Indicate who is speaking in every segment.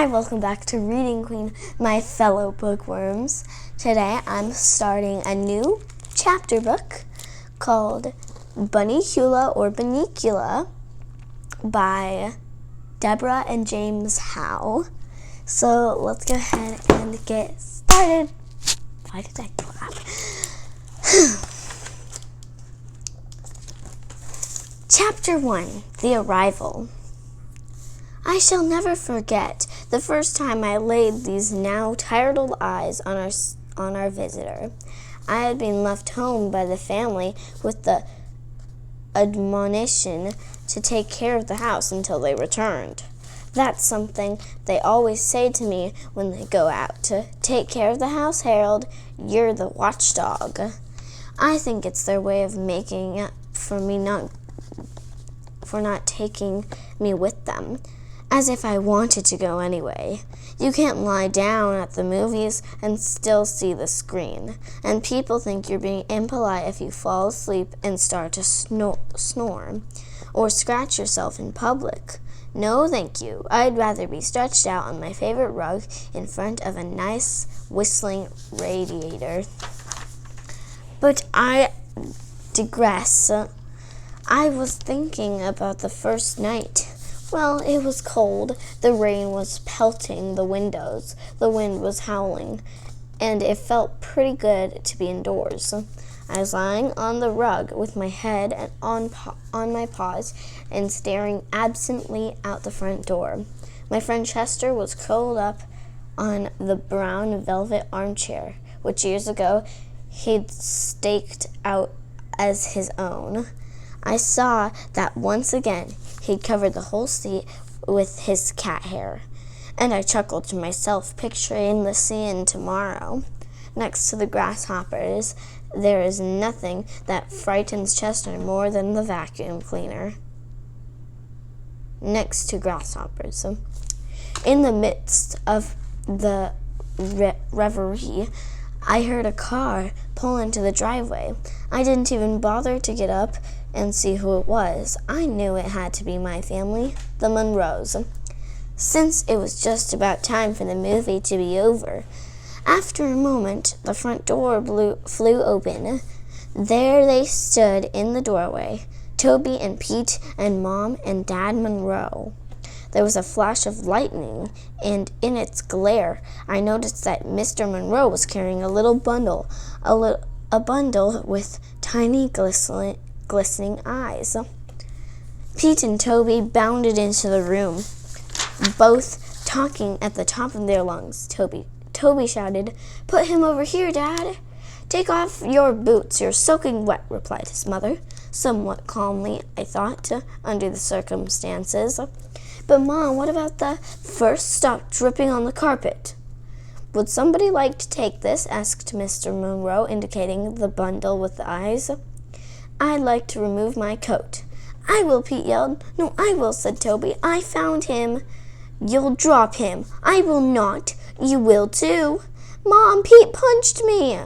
Speaker 1: Hi, welcome back to Reading Queen, my fellow bookworms. Today I'm starting a new chapter book called Bunnicula or Bunnicula by Deborah and James Howe. So let's go ahead and get started. Why did I clap? Chapter 1, The Arrival. I shall never forget the first time I laid these now tired old eyes on our visitor. I had been left home by the family with the admonition to take care of the house until they returned. That's something they always say to me when they go out. To take care of the house, Harold. You're the watchdog. I think it's their way of making up for not taking me with them. As if I wanted to go anyway. You can't lie down at the movies and still see the screen. And people think you're being impolite if you fall asleep and start to snore. Or scratch yourself in public. No, thank you. I'd rather be stretched out on my favorite rug in front of a nice whistling radiator. But I digress. I was thinking about the first night. Well, it was cold, the rain was pelting the windows, the wind was howling, and it felt pretty good to be indoors. I was lying on the rug with my head on my paws and staring absently out the front door. My friend Chester was curled up on the brown velvet armchair, which years ago he'd staked out as his own. I saw that once again he'd covered the whole seat with his cat hair, and I chuckled to myself, picturing the scene tomorrow. Next to the grasshoppers, there is nothing that frightens Chester more than the vacuum cleaner. Next to grasshoppers. In the midst of the reverie, I heard a car pull into the driveway. I didn't even bother to get up and see who it was. I knew it had to be my family, the Monroes, since it was just about time for the movie to be over. After a moment, the front door flew open. There they stood in the doorway, Toby and Pete and Mom and Dad Monroe. There was a flash of lightning, and in its glare, I noticed that Mr. Monroe was carrying a little bundle, a bundle with tiny glistening eyes. Pete and Toby bounded into the room, both talking at the top of their lungs. Toby shouted, "Put him over here, Dad." "Take off your boots, you're soaking wet," replied his mother, somewhat calmly, I thought, under the circumstances. "But Mom, what about the first stop dripping on the carpet?" "Would somebody like to take this?" asked Mr. Monroe, indicating the bundle with the eyes. "I'd like to remove my coat." "I will," Pete yelled. "No, I will," said Toby. "I found him." "You'll drop him." "I will not." "You will too." "Mom, Pete punched me."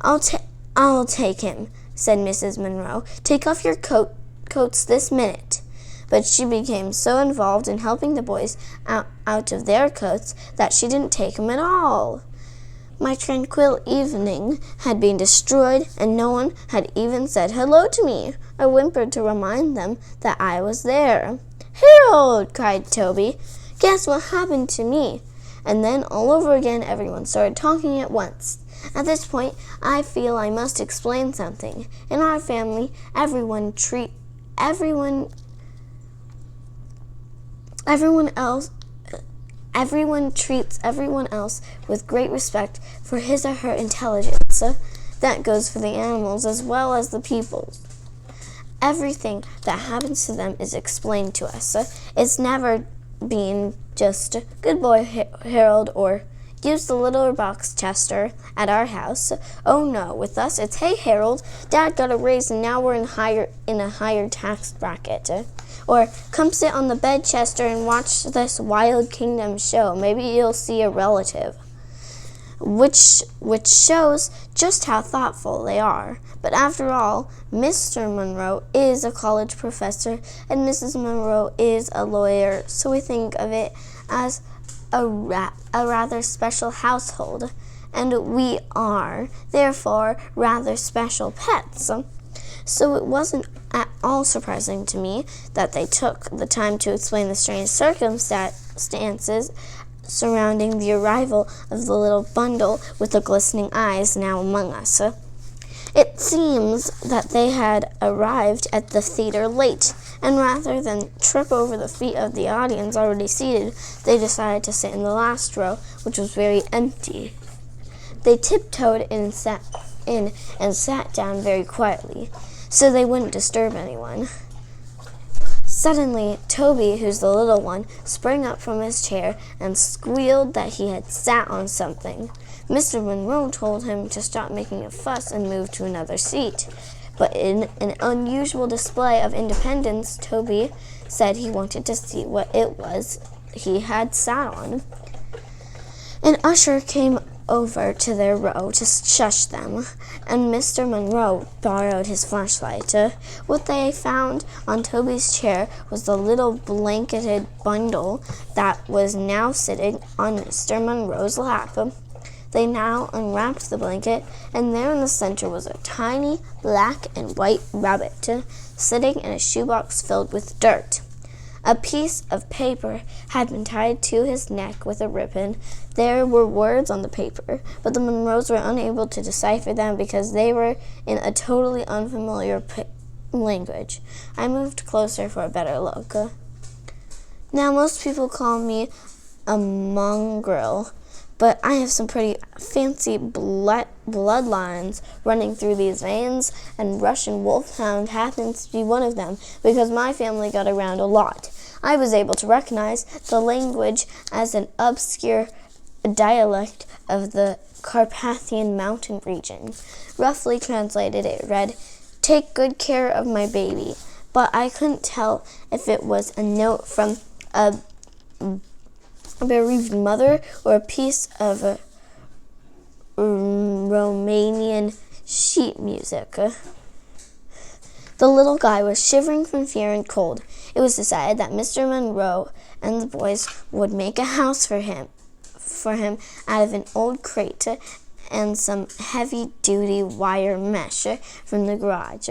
Speaker 1: I'll take him," said Mrs. Monroe. "Take off your coats this minute." But she became so involved in helping the boys out of their coats that she didn't take them at all. My tranquil evening had been destroyed, and no one had even said hello to me. I whimpered to remind them that I was there. "Harold!" cried Toby. "Guess what happened to me?" And then all over again everyone started talking at once. At this point, I feel I must explain something. In our family, everyone treats everyone else with great respect for his or her intelligence. That goes for the animals as well as the people. Everything that happens to them is explained to us. It's never been just "Good boy, Harold," or "Use the little box, Chester," at our house. Oh no, with us it's "Hey, Harold, Dad got a raise and now we're in a higher tax bracket." Or "Come sit on the bed, Chester, and watch this Wild Kingdom show. Maybe you'll see a relative." Which shows just how thoughtful they are. But after all, Mr. Monroe is a college professor and Mrs. Monroe is a lawyer, so we think of it as a rather special household, and we are, therefore, rather special pets. So it wasn't at all surprising to me that they took the time to explain the strange circumstances surrounding the arrival of the little bundle with the glistening eyes now among us. It seems that they had arrived at the theater late, and rather than trip over the feet of the audience already seated, they decided to sit in the last row, which was very empty. They tiptoed in and sat down very quietly, so they wouldn't disturb anyone. Suddenly, Toby, who's the little one, sprang up from his chair and squealed that he had sat on something. Mr. Monroe told him to stop making a fuss and move to another seat. But in an unusual display of independence, Toby said he wanted to see what it was he had sat on. An usher came over to their row to shush them, and Mr. Monroe borrowed his flashlight. What they found on Toby's chair was the little blanketed bundle that was now sitting on Mr. Monroe's lap. They now unwrapped the blanket, and there in the center was a tiny black and white rabbit sitting in a shoebox filled with dirt. A piece of paper had been tied to his neck with a ribbon. There were words on the paper, but the Monroes were unable to decipher them because they were in a totally unfamiliar language. I moved closer for a better look. Now, most people call me a mongrel, but I have some pretty fancy bloodlines running through these veins, and Russian wolfhound happens to be one of them because my family got around a lot. I was able to recognize the language as an obscure dialect of the Carpathian mountain region. Roughly translated, it read, "Take good care of my baby," but I couldn't tell if it was a note from a bereaved mother or a piece of Romanian sheet music. The little guy was shivering from fear and cold. It was decided that Mr. Monroe and the boys would make a house for him out of an old crate and some heavy-duty wire mesh from the garage.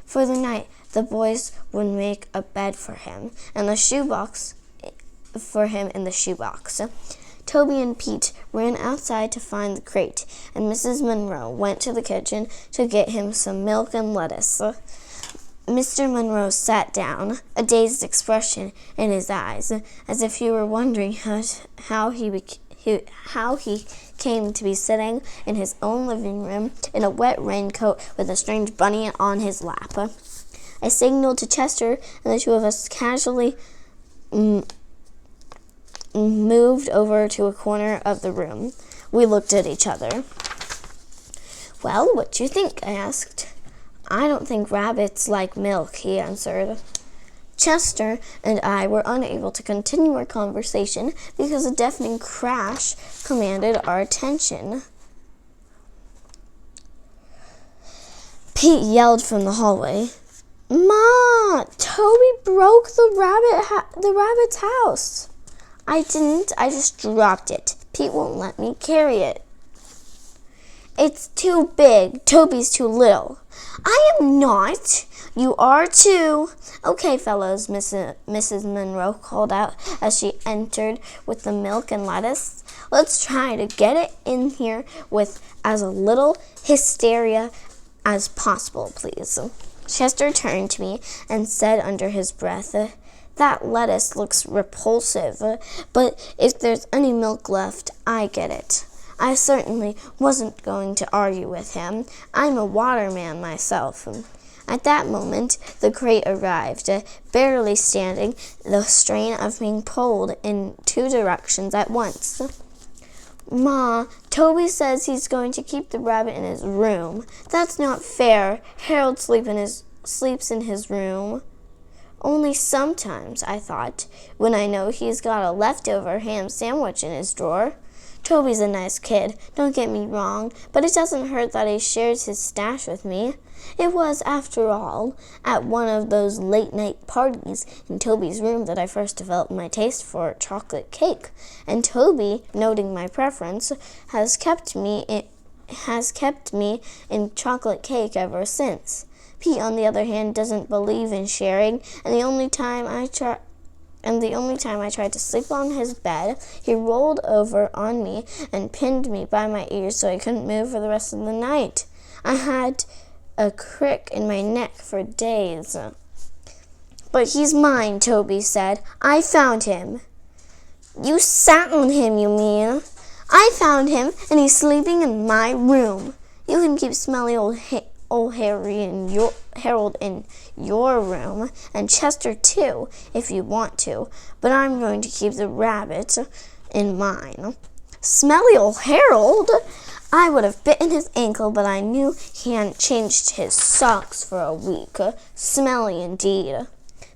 Speaker 1: For the night, the boys would make a bed for him and a shoebox for him in the shoebox. Toby and Pete ran outside to find the crate, and Mrs. Monroe went to the kitchen to get him some milk and lettuce. Mr. Monroe sat down, a dazed expression in his eyes, as if he were wondering how he came to be sitting in his own living room in a wet raincoat with a strange bunny on his lap. I signaled to Chester, and the two of us casually moved over to a corner of the room. We looked at each other. "Well, what do you think?" I asked. "I don't think rabbits like milk," he answered. Chester and I were unable to continue our conversation because a deafening crash commanded our attention. Pete yelled from the hallway, "Ma, Toby broke the rabbit's house." "I didn't. I just dropped it. Pete won't let me carry it." "It's too big. Toby's too little." "I am not. You are too." "Okay, fellows," Mrs. Monroe called out as she entered with the milk and lettuce. "Let's try to get it in here with as little hysteria as possible, please." Chester turned to me and said under his breath, "That lettuce looks repulsive, but if there's any milk left, I get it." I certainly wasn't going to argue with him. I'm a waterman myself. At that moment, the crate arrived, barely standing the strain of being pulled in two directions at once. "Ma, Toby says he's going to keep the rabbit in his room. That's not fair. Harold sleeps in his room." "Only sometimes," I thought, "when I know he's got a leftover ham sandwich in his drawer." Toby's a nice kid, don't get me wrong, but it doesn't hurt that he shares his stash with me. It was, after all, at one of those late-night parties in Toby's room that I first developed my taste for chocolate cake, and Toby, noting my preference, has kept me in chocolate cake ever since. Pete, on the other hand, doesn't believe in sharing, and the only time I tried to sleep on his bed, he rolled over on me and pinned me by my ears so I couldn't move for the rest of the night. I had a crick in my neck for days. But he's mine, Toby said. I found him. You sat on him, you mean? I found him, and he's sleeping in my room. You can keep smelly old Harold in your room, and Chester too, if you want to, but I'm going to keep the rabbit in mine. Smelly old Harold! I would have bitten his ankle, but I knew he hadn't changed his socks for a week. Smelly indeed.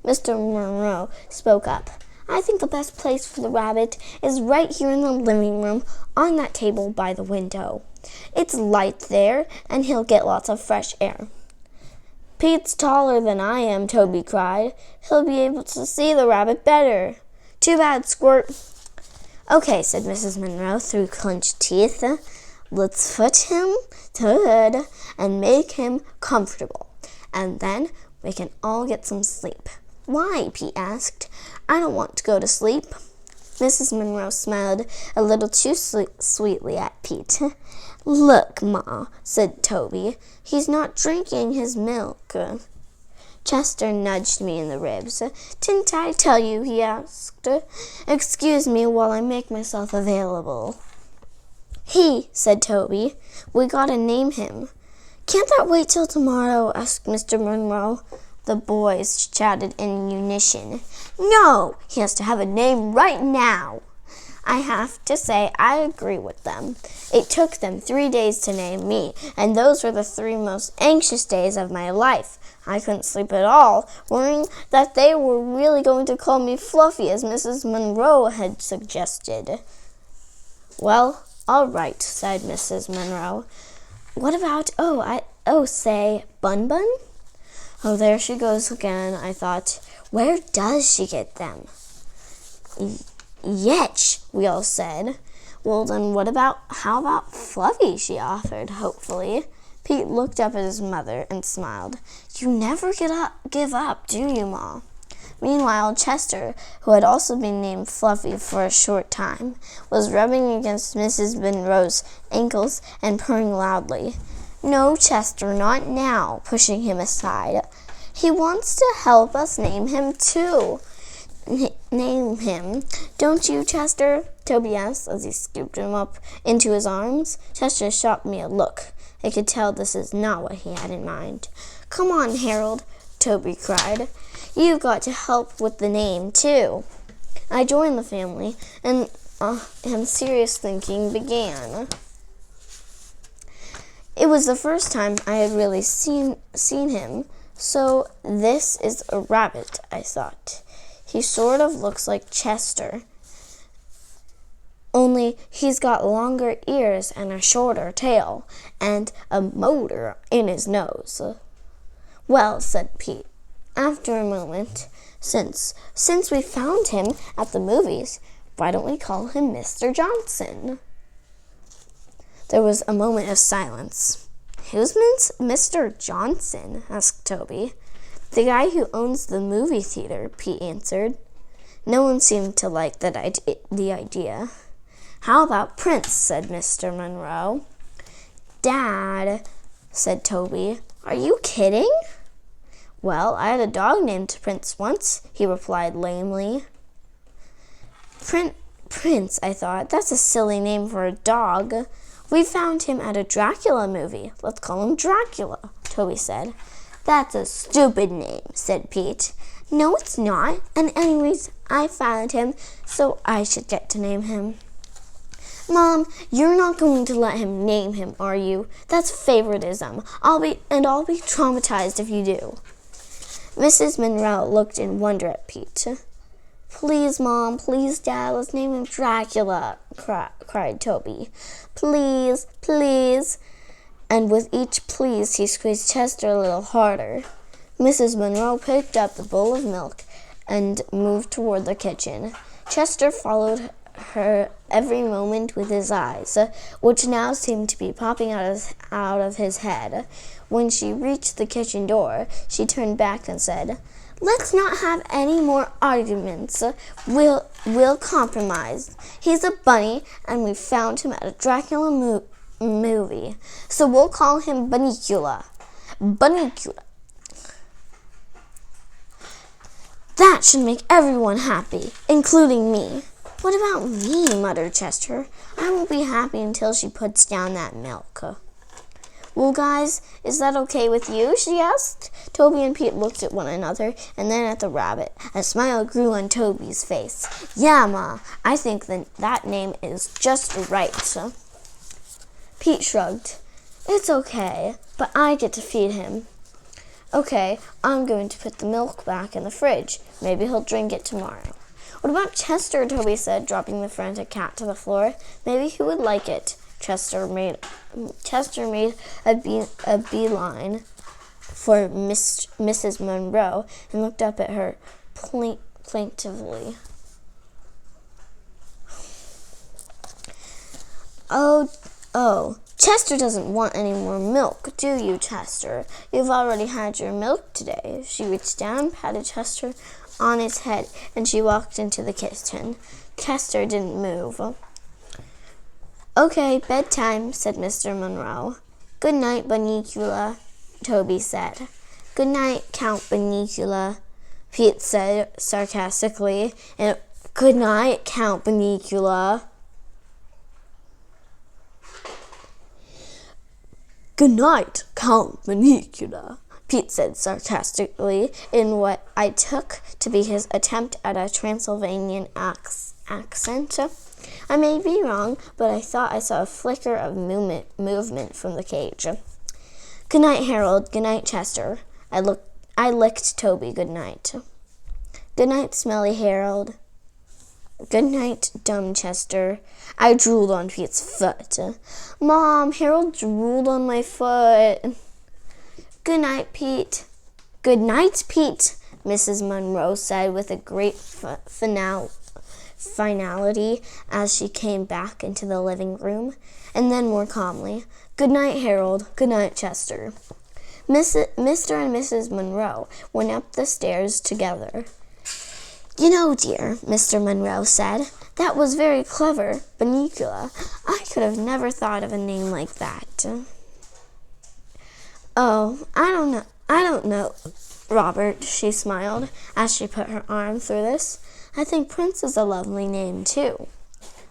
Speaker 1: Mr. Monroe spoke up. I think the best place for the rabbit is right here in the living room, on that table by the window. It's light there, and he'll get lots of fresh air. Pete's taller than I am, Toby cried. He'll be able to see the rabbit better. Too bad, Squirt. Okay, said Mrs. Monroe through clenched teeth. Let's foot him to bed and make him comfortable, and then we can all get some sleep. Why? Pete asked. I don't want to go to sleep. Mrs. Monroe smiled a little too sweetly at Pete. Look, Ma, said Toby, he's not drinking his milk. Chester nudged me in the ribs. Didn't I tell you? He asked. Excuse me while I make myself available. He, said Toby. We gotta name him. Can't that wait till tomorrow? Asked Mr. Monroe. The boys shouted in unison. No, he has to have a name right now. I have to say I agree with them. It took them 3 days to name me, and those were the 3 most anxious days of my life. I couldn't sleep at all, worrying that they were really going to call me Fluffy, as Mrs. Monroe had suggested. Well, all right, sighed Mrs. Monroe. What about, say, Bun Bun? Oh, there she goes again, I thought. Where does she get them? Yetch, we all said. Well, then how about Fluffy, she offered, hopefully. Pete looked up at his mother and smiled. You never give up, do you, Ma? Meanwhile, Chester, who had also been named Fluffy for a short time, was rubbing against Mrs. Monroe's ankles and purring loudly. No, Chester, not now, pushing him aside. He wants to help us name him, too. Name him. Don't you, Chester? Toby asked as he scooped him up into his arms. Chester shot me a look. I could tell this is not what he had in mind. Come on, Harold, Toby cried. You've got to help with the name, too. I joined the family, and serious thinking began. It was the first time I had really seen him. So this is a rabbit, I thought. He sort of looks like Chester, only he's got longer ears and a shorter tail, and a motor in his nose. Well, said Pete, after a moment, since we found him at the movies, why don't we call him Mr. Johnson? There was a moment of silence. Who's Mr. Johnson? Asked Toby. The guy who owns the movie theater, Pete answered. No one seemed to like the idea. How about Prince? Said Mr. Monroe. Dad, said Toby, are you kidding? Well, I had a dog named Prince once, he replied lamely. Prince, I thought. That's a silly name for a dog. We found him at a Dracula movie. Let's call him Dracula, Toby said. That's a stupid name, said Pete. No, it's not. And anyways, I found him, so I should get to name him. Mom, you're not going to let him name him, are you? That's favoritism. I'll be traumatized if you do. Mrs. Monroe looked in wonder at Pete. Please, Mom, please, Dad, let's name him Dracula, cried Toby. Please, please. And with each please, he squeezed Chester a little harder. Mrs. Monroe picked up the bowl of milk and moved toward the kitchen. Chester followed her every moment with his eyes, which now seemed to be popping out of his head. When she reached the kitchen door, she turned back and said, "Let's not have any more arguments. We'll compromise. He's a bunny, and we found him at a Dracula movie, so we'll call him Bunnicula. Bunnicula. That should make everyone happy, including me." "What about me?" muttered Chester. "I won't be happy until she puts down that milk." "Well, guys, is that okay with you?" she asked. Toby and Pete looked at one another and then at the rabbit. A smile grew on Toby's face. "Yeah, Ma, I think that name is just right." Pete shrugged. "It's okay, but I get to feed him." "Okay, I'm going to put the milk back in the fridge. Maybe he'll drink it tomorrow." "What about Chester?" Toby said, dropping the frantic cat to the floor. "Maybe he would like it." Chester made a beeline for Mrs. Monroe and looked up at her plaintively. Oh, Chester doesn't want any more milk, do you, Chester? You've already had your milk today." She reached down, patted Chester on his head, and she walked into the kitchen. Chester didn't move. "Okay, bedtime," said Mr. Monroe. "Good night, Bunnicula," Toby said. "Good night, Count Bunnicula," Pete said sarcastically. And "Good night, Count Bunnicula." "Good night, Count Bunnicula," Pete said sarcastically in what I took to be his attempt at a Transylvanian accent. I may be wrong, but I thought I saw a flicker of movement from the cage. "Good night, Harold. Good night, Chester." I licked Toby good night. "Good night, Smelly Harold." "Good night, dumb Chester." I drooled on Pete's foot. "Mom, Harold drooled on my foot." "Good night, Pete." "Good night, Pete," Mrs. Monroe said with a great finality as she came back into the living room, and then more calmly, "Good night, Harold. Good night, Chester." Mr. and Mrs. Monroe went up the stairs together. "You know, dear," Mr. Monroe said, "that was very clever, Bunnicula. I could have never thought of a name like that." "Oh, I don't know, Robert," she smiled as she put her arm through this. "I think Prince is a lovely name, too."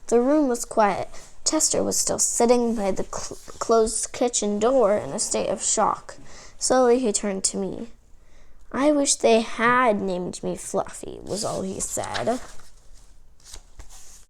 Speaker 1: The room was quiet. Chester was still sitting by the closed kitchen door in a state of shock. Slowly he turned to me. "I wish they had named me Fluffy," was all he said.